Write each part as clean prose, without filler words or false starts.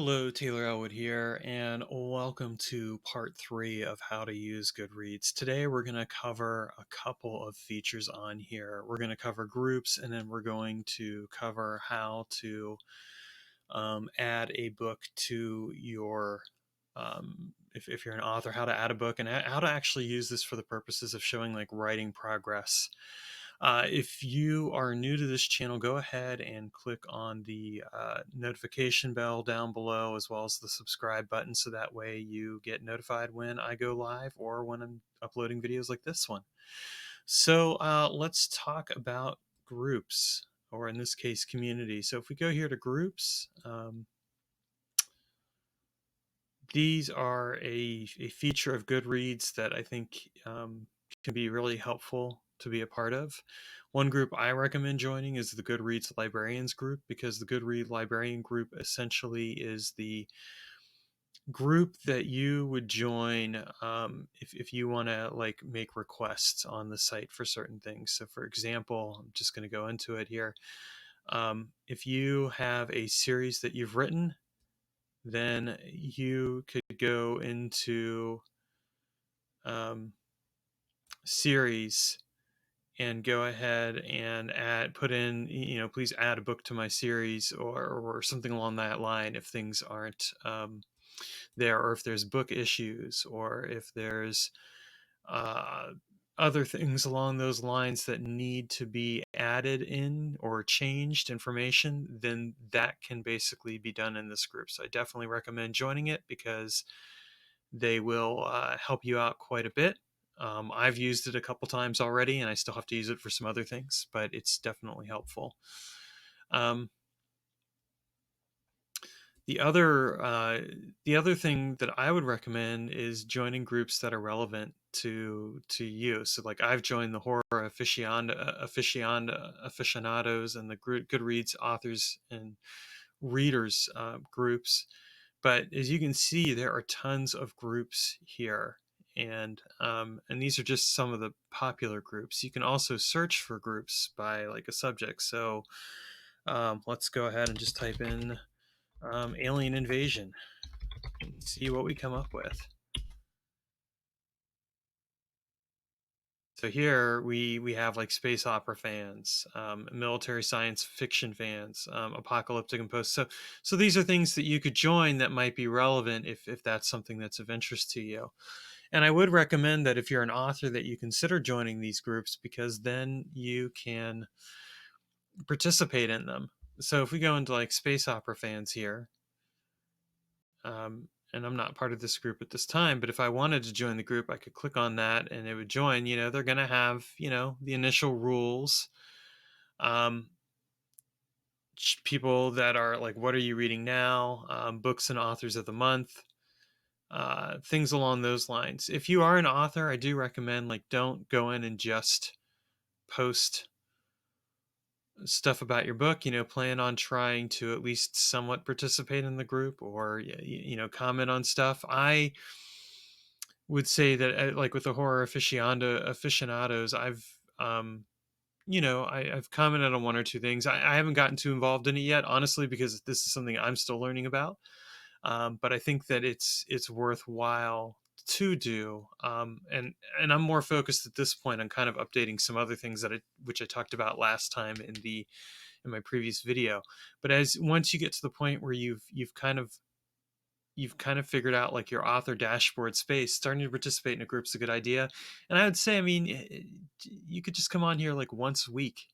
Hello, Taylor Ellwood here, and welcome to part 3 of how to use Goodreads. Today we're going to cover a couple of features on here. We're going to cover groups, and then we're going to cover how to add a book to your, if you're an author, how to add a book, and how to actually use this for the purposes of showing like writing progress. If you are new to this channel, go ahead and click on the notification bell down below, as well as the subscribe button, so that way you get notified when I go live or when I'm uploading videos like this one. So let's talk about groups, or in this case, community. So if we go here to groups, these are a feature of Goodreads that I think can be really helpful to be a part of. One group I recommend joining is the Goodreads Librarians group, because the Goodreads Librarian group essentially is the group that you would join if you want to like make requests on the site for certain things. So for example, I'm just going to go into it here. If you have a series that you've written, then you could go into series and go ahead and put in, please add a book to my series, or something along that line if things aren't there, or if there's book issues, or if there's uh, other things along those lines that need to be added in or changed information, then that can basically be done in this group. So I definitely recommend joining it, because they will help you out quite a bit. I've used it a couple times already, and I still have to use it for some other things, but it's definitely helpful. The other thing that I would recommend is joining groups that are relevant to you. So like I've joined the horror aficionados and the Goodreads authors and readers groups. But as you can see, there are tons of groups here, and these are just some of the popular groups. You can also search for groups by like a subject. So let's go ahead and just type in alien invasion and see what we come up with. So here we have like space opera fans, military science fiction fans, apocalyptic and post. So these are things that you could join that might be relevant if that's something that's of interest to you. And I would recommend that if you're an author that you consider joining these groups, because then you can participate in them. So if we go into like space opera fans here, and I'm not part of this group at this time, but if I wanted to join the group, I could click on that and it would join. They're going to have, the initial rules. People that are like, what are you reading now? Books and authors of the month. Things along those lines. If you are an author, I do recommend like don't go in and just post stuff about your book. Plan on trying to at least somewhat participate in the group, or comment on stuff. I would say that like with the horror aficionados, I've commented on one or two things. I haven't gotten too involved in it yet, honestly, because this is something I'm still learning about. But I think that it's worthwhile to do. And I'm more focused at this point on kind of updating some other things which I talked about last time in my previous video. But once you get to the point where you've kind of figured out like your author dashboard space, starting to participate in a group's a good idea. And I would say, I mean, you could just come on here like once a week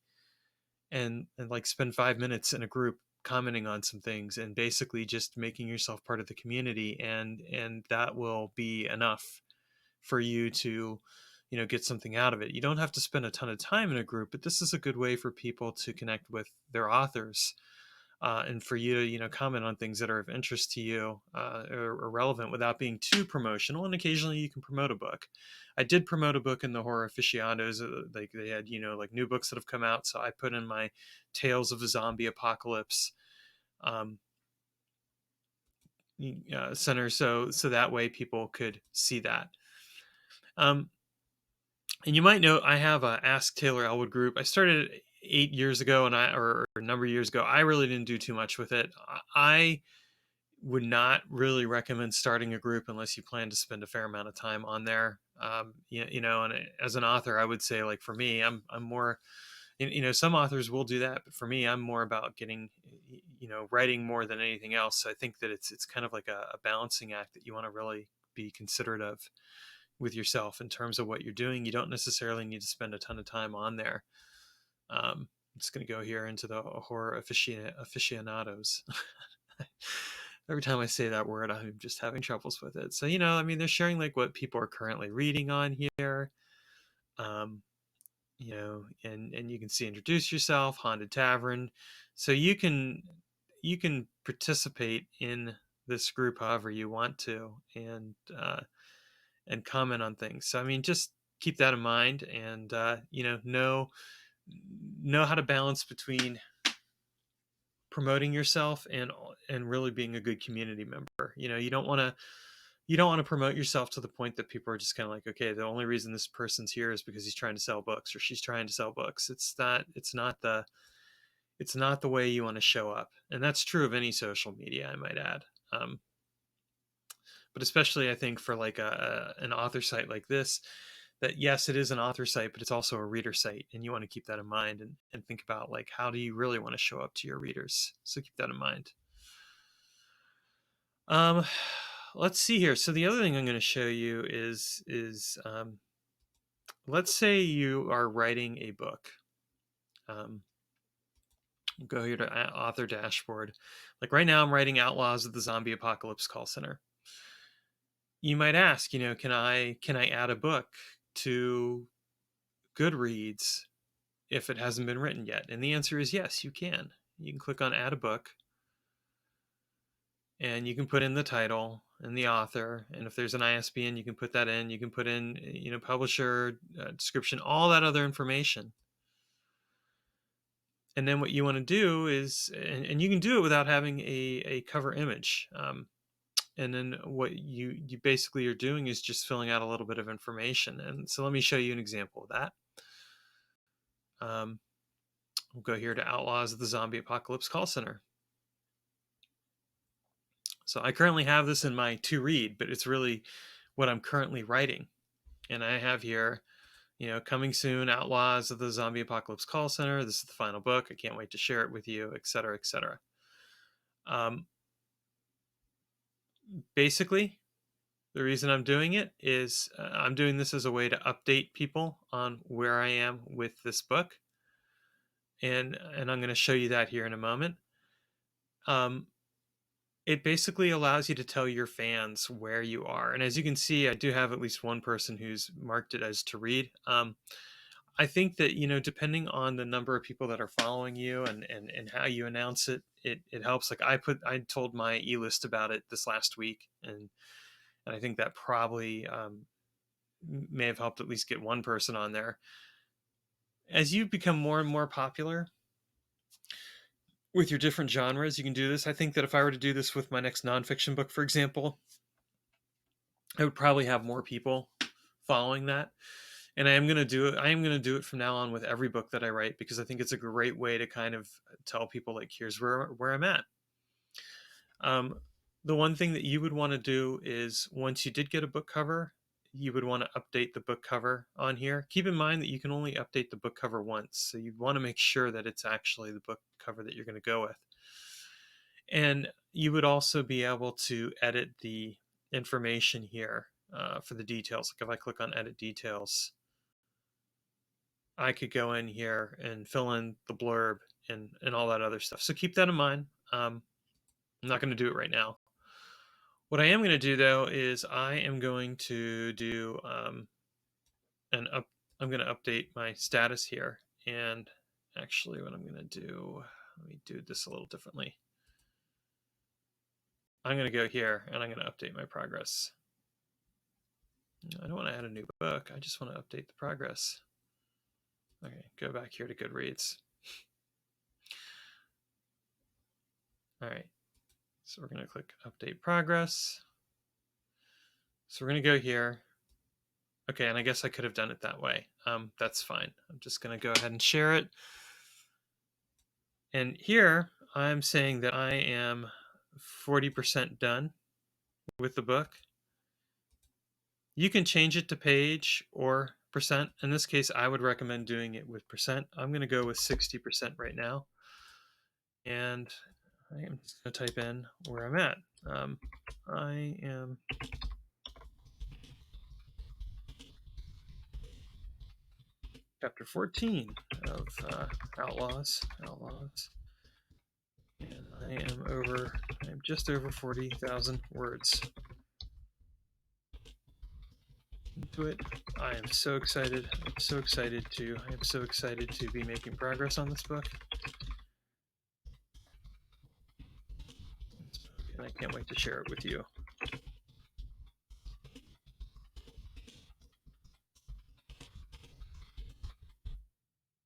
and like spend 5 minutes in a group commenting on some things, and basically just making yourself part of the community, and that will be enough for you to get something out of it. You don't have to spend a ton of time in a group, but this is a good way for people to connect with their authors, and for you to comment on things that are of interest to you, or relevant, without being too promotional. And occasionally you can promote a book. I did promote a book in the horror aficionados. Like they had like new books that have come out, so I put in my Tales of the Zombie Apocalypse center, so that way people could see that. And you might know I have a Ask Taylor Ellwood group. I started 8 years ago, or a number of years ago. I really didn't do too much with it. I would not really recommend starting a group unless you plan to spend a fair amount of time on there. And as an author, I would say, like, for me, I'm more, some authors will do that, but for me, I'm more about getting, writing more than anything else. So I think that it's kind of like a balancing act that you want to really be considerate of with yourself in terms of what you're doing. You don't necessarily need to spend a ton of time on there. I'm just going to go here into the horror aficionados. Every time I say that word, I'm just having troubles with it. So, they're sharing like what people are currently reading on here. Um, and you can see introduce yourself, haunted tavern. So you can participate in this group however you want to, and comment on things. So just keep that in mind, and know how to balance between promoting yourself and really being a good community member. You don't want to promote yourself to the point that people are just kind of like, okay, the only reason this person's here is because he's trying to sell books or she's trying to sell books. It's not the way you want to show up. And that's true of any social media, I might add. But especially I think for like an author site like this, that yes, it is an author site, but it's also a reader site. And you want to keep that in mind, and think about, like, how do you really want to show up to your readers? So keep that in mind. Um, let's see here. So the other thing I'm going to show you is let's say you are writing a book. Go here to author dashboard. Like right now, I'm writing Outlaws of the Zombie Apocalypse Call Center. You might ask, can I add a book to Goodreads if it hasn't been written yet? And the answer is yes, you can. You can click on add a book, and you can put in the title and the author, and if there's an ISBN, you can put that in. You can put in, publisher, description, all that other information. And then what you want to do is, and you can do it without having a cover image. And then what you basically are doing is just filling out a little bit of information. And so let me show you an example of that. We'll go here to Outlaws of the Zombie Apocalypse Call Center. So I currently have this in my to read, but it's really what I'm currently writing. And I have here, coming soon, Outlaws of the Zombie Apocalypse Call Center. This is the final book. I can't wait to share it with you, et cetera, et cetera. Basically, the reason I'm doing it is I'm doing this as a way to update people on where I am with this book. And I'm going to show you that here in a moment. It basically allows you to tell your fans where you are. And as you can see, I do have at least one person who's marked it as to read. I think that, depending on the number of people that are following you and how you announce it, it helps. Like I told my e-list about it this last week, and I think that probably may have helped at least get one person on there. As you become more and more popular with your different genres, you can do this. I think that if I were to do this with my next nonfiction book, for example, I would probably have more people following that. And I am going to do it. I am going to do it from now on with every book that I write, because I think it's a great way to kind of tell people, like, here's where I'm at. The one thing that you would want to do is, once you did get a book cover, you would want to update the book cover on here. Keep in mind that you can only update the book cover once, so you want to make sure that it's actually the book cover that you're going to go with. And you would also be able to edit the information here for the details. Like if I click on edit details, I could go in here and fill in the blurb and all that other stuff. So keep that in mind. I'm not going to do it right now. What I am going to do, though, is I am going to do I'm going to update my status here. And actually, what I'm going to do, let me do this a little differently. I'm going to go here and I'm going to update my progress. I don't want to add a new book. I just want to update the progress. Okay, go back here to Goodreads. All right, so we're going to click update progress. So we're going to go here. Okay, and I guess I could have done it that way. That's fine. I'm just going to go ahead and share it. And here I'm saying that I am 40% done with the book. You can change it to page or percent. In this case, I would recommend doing it with percent. I'm going to go with 60% right now. And I am just going to type in where I'm at. I am chapter 14 of Outlaws. And I am just over 40,000 words into it. I am so excited. I am so excited to be making progress on this book. And I can't wait to share it with you.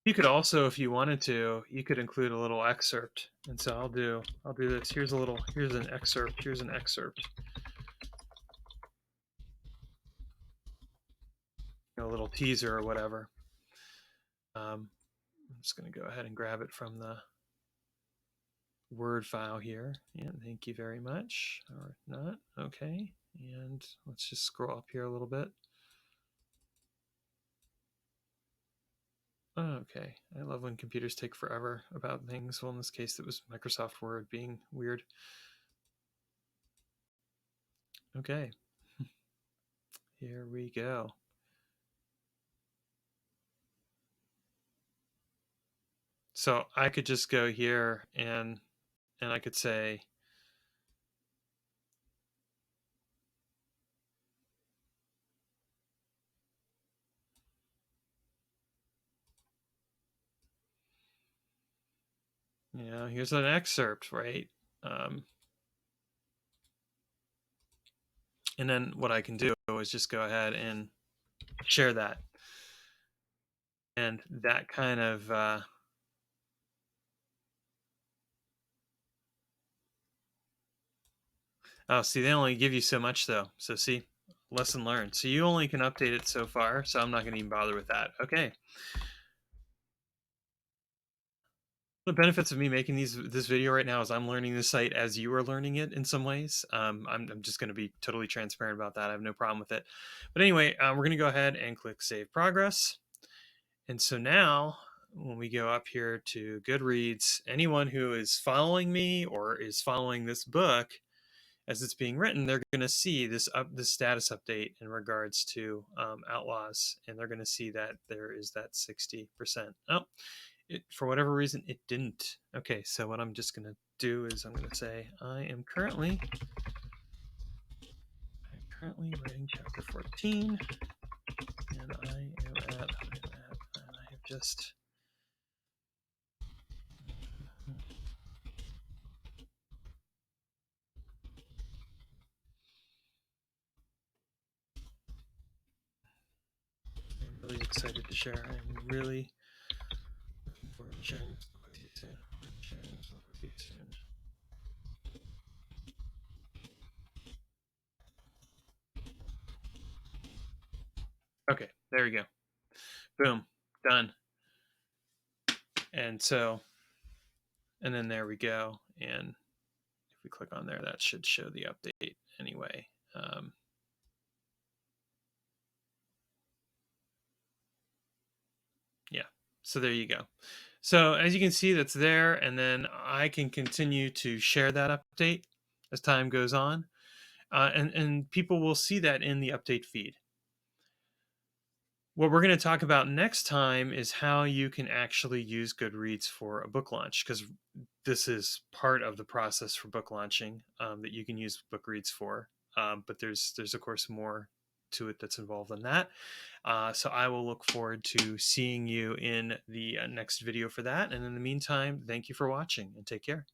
You could also, if you wanted to, you could include a little excerpt. And so I'll do this. Here's an excerpt. A little teaser or whatever. I'm just going to go ahead and grab it from the Word file here. And thank you very much. Or not. Okay. And let's just scroll up here a little bit. Okay. I love when computers take forever about things. Well, in this case, it was Microsoft Word being weird. Okay. Here we go. So I could just go here and I could say, here's an excerpt, right? And then what I can do is just go ahead and share that. And that kind of, oh, see, they only give you so much though. So see, lesson learned. So you only can update it so far. So I'm not going to even bother with that. Okay. The benefits of me making this video right now is I'm learning the site as you are learning it in some ways. I'm just going to be totally transparent about that. I have no problem with it. But anyway, we're going to go ahead and click Save Progress. And so now when we go up here to Goodreads, anyone who is following me or is following this book as it's being written, they're going to see this status update in regards to Outlaws, and they're going to see that there is that 60%. Oh, for whatever reason, it didn't. Okay, so what I'm just going to do is I'm going to say I am currently writing chapter 14, and I have just I'm really excited to share. I'm really looking forward to sharing this book with you soon. Okay, there we go. Boom, done. And so, and then there we go. And if we click on there, that should show the update anyway. Yeah, so there you go. So as you can see, that's there. And then I can continue to share that update as time goes on. And people will see that in the update feed. What we're going to talk about next time is how you can actually use Goodreads for a book launch, because this is part of the process for book launching that you can use Goodreads for. But there's of course more to it that's involved in that. So I will look forward to seeing you in the next video for that. And in the meantime, thank you for watching and take care.